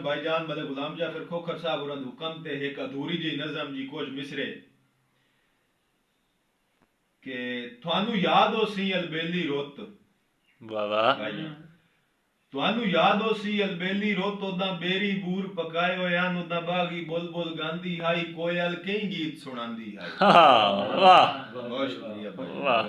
भाईजान मलिक गुलाम जाफर खोखर साहब और हुक्म ते एक अधूरी जी नज़म जी कुछ मिसरे के थानू याद हो सी अलबेली रुत। वाह वाह। थानू याद हो सी अलबेली रुत ओदा बेरी बूर पकाए होए हन ओदा बागी बुलबुल गांदी हाई कोयल कई गीत सुनांदी हाई। हाँ वाह बहुत शुक्रिया भाई। वाह।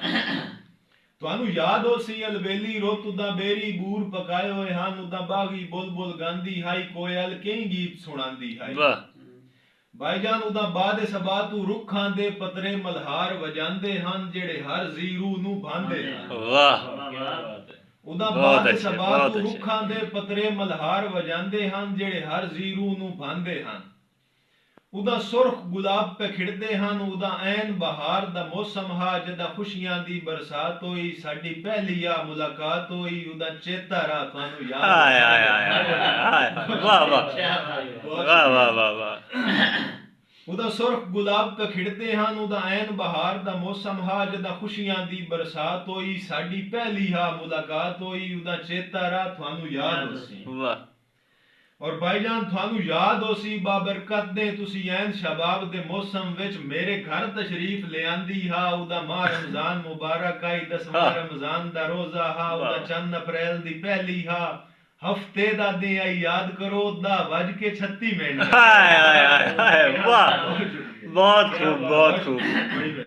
थानू याद हो सी अलबेली रुत ओदा बेरी बूर पकाए होए हन ओदा बागी बुलबुल गांदी हाई कोयल कई गीत सुनांदी हाई। वाह भाईजान उदा बाद सबा तू रुखां दे पतरे मल्हार वजांदे हन जेड़े हर जीरू नू भांदे हन। वाह उदा बहुत बाद अच्छे सबा बहुत तू अच्छे। रुखां दे पतरे मल्हार वजांदे हन जेड़े हर जीरू नू भांदे हन। उदा सुर्ख गुलाब पे खिड़दे हन उदा ऐन बहार दा मौसम हा जदा खुशियां दी बरसात होई साडी पहली आ मुलाकात होई उदा चेता रहा थानू याद हाय हाय हाय हाय हाय वाह वाह वाह वाह वाह वाह। उदा सुर्ख गुलाब पे खिड़दे हन उदा ऐन बहार दा मौसम हा जदा खुशियां दी बरसात होई साडी पहली हा मुलाकात होई उदा चेता रहा थानू याद होसी। वाह और भाईजान थानू याद होसी बाबरकत ने तुसी ऐन शबाब दे मौसम विच मेरे घर तशरीफ ले आंदी हा उदा माह रमजान मुबारक आई 10वां रमजान दा रोजा हा उदा चंद अप्रैल दी पहली हा हफ्ते दा दे आई याद करो दा वज के 36 मिनट। हाय हाय हाय हाय वाह बहुत खूब बहुत खूब।